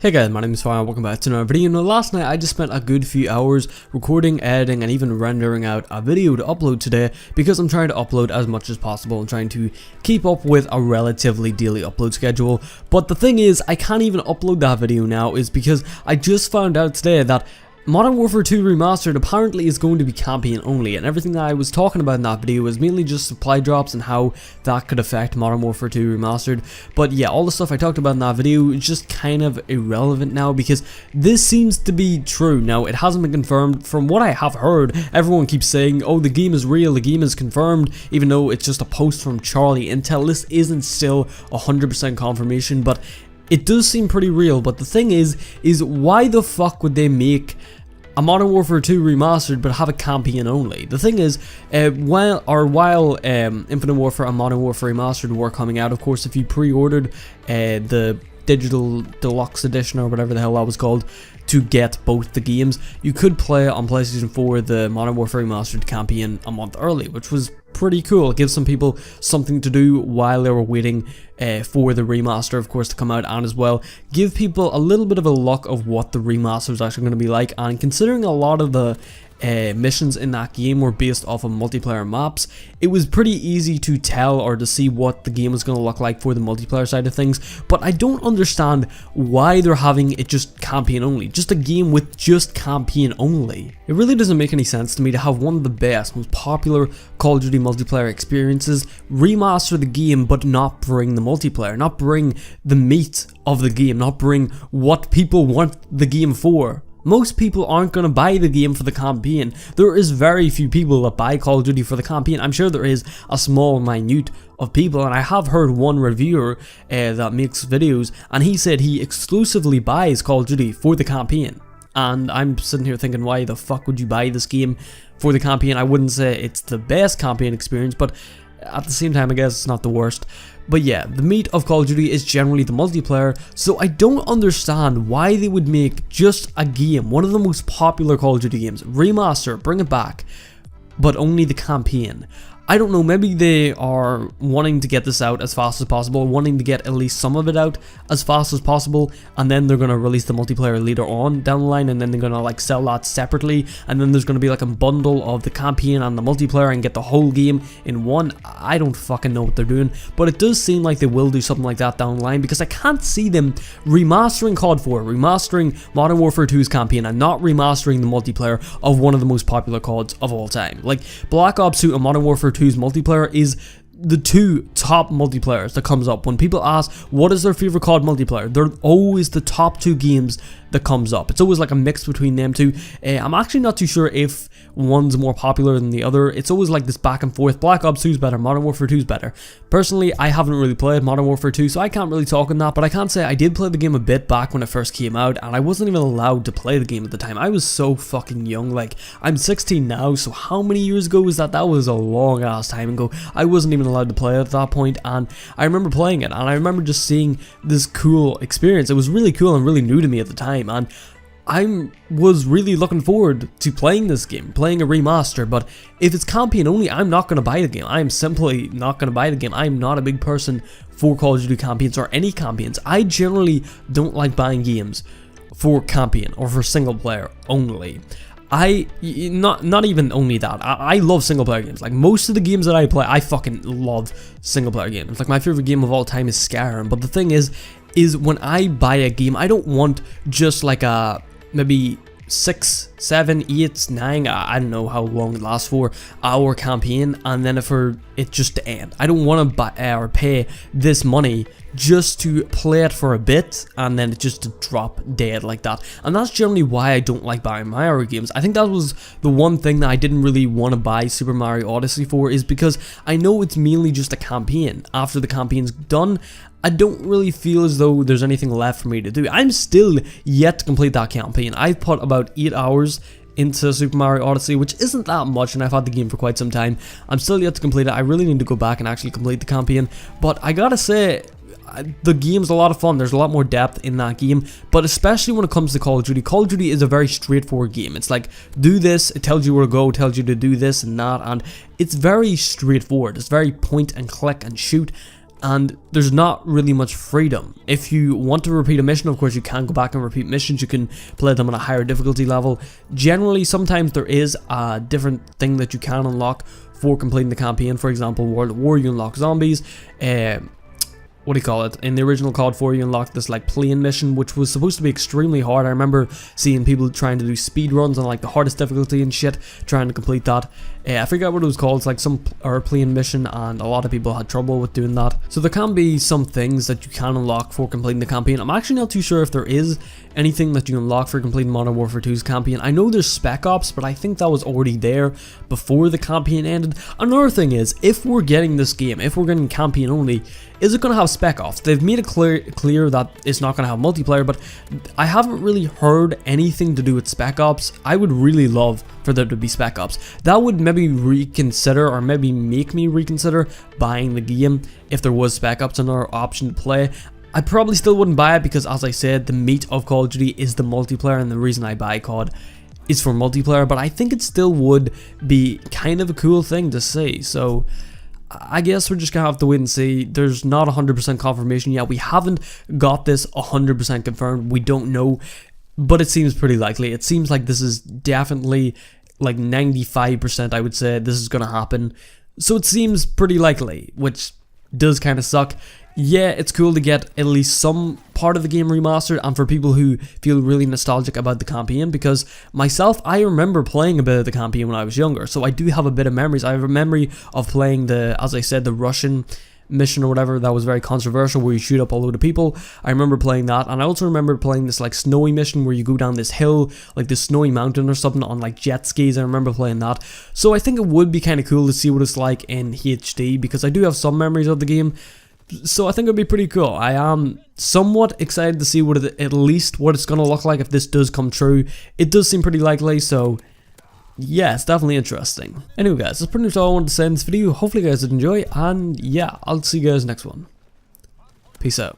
Hey guys, my name is Fire and welcome back to another video. Now last night I just spent a good few hours recording, editing and even rendering out a video to upload today because I'm trying to upload as much as possible and trying to keep up with a relatively daily upload schedule. But the thing is, I can't even upload that video now is because I just found out today that Modern Warfare 2 Remastered apparently is going to be campaign only, and everything that I was talking about in that video was mainly just supply drops and how that could affect Modern Warfare 2 Remastered. But yeah, all the stuff I talked about in that video is just kind of irrelevant now because this seems to be true. Now, it hasn't been confirmed. From what I have heard, everyone keeps saying, oh, the game is real, the game is confirmed, even though it's just a post from Charlie Intel. This isn't still 100% confirmation, but it does seem pretty real. But the thing is why the fuck would they make a Modern Warfare 2 Remastered but have a campaign only? The thing is, while Infinite Warfare and Modern Warfare Remastered were coming out, of course, if you pre-ordered the digital deluxe edition or whatever the hell that was called to get both the games, you could play on PlayStation 4 the Modern Warfare Remastered campaign a month early, which was pretty cool. It gives some people something to do while they were waiting for the remaster, of course, to come out, and as well give people a little bit of a look of what the remaster is actually going to be like. And considering a lot of the missions in that game were based off of multiplayer maps, it was pretty easy to tell or to see what the game was going to look like for the multiplayer side of things. But I don't understand why they're having it just campaign only, just a game with just campaign only. It really doesn't make any sense to me to have one of the best, most popular Call of Duty multiplayer experiences remaster the game but not bring the multiplayer, not bring the meat of the game, not bring what people want the game for. Most people aren't going to buy the game for the campaign. There is very few people that buy Call of Duty for the campaign. I'm sure there is a small minute of people, and I have heard one reviewer that makes videos, and he said he exclusively buys Call of Duty for the campaign. And I'm sitting here thinking, why the fuck would you buy this game for the campaign? I wouldn't say it's the best campaign experience, but at the same time, I guess it's not the worst. But yeah, the meat of Call of Duty is generally the multiplayer, so I don't understand why they would make just a game, one of the most popular Call of Duty games, remaster, bring it back, but only the campaign. I don't know, maybe they are wanting to get this out as fast as possible, wanting to get at least some of it out as fast as possible, and then they're going to release the multiplayer later on down the line, and then they're going to like sell that separately, and then there's going to be like a bundle of the campaign and the multiplayer and get the whole game in one. I don't fucking know what they're doing, but it does seem like they will do something like that down the line, because I can't see them remastering COD 4, remastering Modern Warfare 2's campaign, and not remastering the multiplayer of one of the most popular CODs of all time. Like, Black Ops 2 and Modern Warfare 2's multiplayer is the two top multiplayers that comes up when people ask what is their favorite COD multiplayer. They're always the top two games that comes up. It's always like a mix between them two. I'm actually not too sure if one's more popular than the other. It's always like this back and forth. Black Ops 2 is better, Modern Warfare 2 is better. Personally, I haven't really played Modern Warfare 2, so I can't really talk on that, but I can say I did play the game a bit back when it first came out, and I wasn't even allowed to play the game at the time. I was so fucking young. Like, I'm 16 now, so how many years ago was that? That was a long ass time ago. I wasn't even allowed to play it at that point, and I remember playing it, and I remember just seeing this cool experience. It was really cool and really new to me at the time, and I was really looking forward to playing this game, playing a remaster. But if it's campaign only, I'm not going to buy the game. I'm simply not going to buy the game. I'm not a big person for Call of Duty campaigns or any campaigns. I generally don't like buying games for campaign or for single player only. Not even only that, I love single player games. Like, most of the games that I play, I fucking love single player games. Like, my favorite game of all time is Skyrim. But the thing is when I buy a game, I don't want just like a maybe 6, 7, 8, 9, I don't know how long it lasts for, hour campaign, and then for it just to end. I don't want to buy or pay this money just to play it for a bit and then it just to drop dead like that. And that's generally why I don't like buying Mario games. I think that was the one thing that I didn't really want to buy Super Mario Odyssey for, is because I know it's mainly just a campaign. After the campaign's done, I don't really feel as though there's anything left for me to do. I'm still yet to complete that campaign. I've put about 8 hours into Super Mario Odyssey, which isn't that much, and I've had the game for quite some time. I'm still yet to complete it. I really need to go back and actually complete the campaign, but I gotta say, the game's a lot of fun. There's a lot more depth in that game, but especially when it comes to Call of Duty. Call of Duty is a very straightforward game. It's like, do this, it tells you where to go, tells you to do this and that, and it's very straightforward. It's very point and click and shoot. and there's not really much freedom. If you want to repeat a mission, of course you can go back and repeat missions, you can play them on a higher difficulty level. Generally, sometimes there is a different thing that you can unlock for completing the campaign. For example, World at War, you unlock zombies. What do you call it? In the original COD 4, you unlocked this like plane mission, which was supposed to be extremely hard. I remember seeing people trying to do speed runs on like the hardest difficulty and shit, trying to complete that. I forget what it was called. It's like some airplane mission, and a lot of people had trouble with doing that. So there can be some things that you can unlock for completing the campaign. I'm actually not too sure if there is anything that you unlock for completing Modern Warfare 2's campaign. I know there's Spec Ops, but I think that was already there before the campaign ended. Another thing is, if we're getting this game, if we're getting campaign only, is it going to have Spec Ops? They've made it clear that it's not going to have multiplayer, but I haven't really heard anything to do with Spec Ops. I would really love for there to be Spec Ops. That would maybe reconsider, or maybe make me reconsider buying the game if there was Spec Ops another option to play. I probably still wouldn't buy it because, as I said, the meat of Call of Duty is the multiplayer, and the reason I buy COD is for multiplayer, but I think it still would be kind of a cool thing to see. So I guess we're just gonna have to wait and see. There's not 100% confirmation yet. We haven't got this 100% confirmed. We don't know, but it seems pretty likely. It seems like this is definitely like 95%, I would say, this is gonna happen. So it seems pretty likely, which does kind of suck. Yeah, it's cool to get at least some part of the game remastered, and for people who feel really nostalgic about the campaign, because myself, I remember playing a bit of the campaign when I was younger, so I do have a bit of memories. I have a memory of playing the, as I said, the Russian mission or whatever that was very controversial, where you shoot up a load of people. I remember playing that, and I also remember playing this like snowy mission where you go down this hill, like this snowy mountain or something, on like jet skis. I remember playing that. So I think it would be kind of cool to see what it's like in HD, because I do have some memories of the game. So I think it'd be pretty cool. I am somewhat excited to see what at least what it's gonna look like if this does come true. It does seem pretty likely, so yeah, it's definitely interesting. Anyway guys, that's pretty much all I wanted to say in this video. Hopefully you guys did enjoy, and yeah, I'll see you guys next one. Peace out.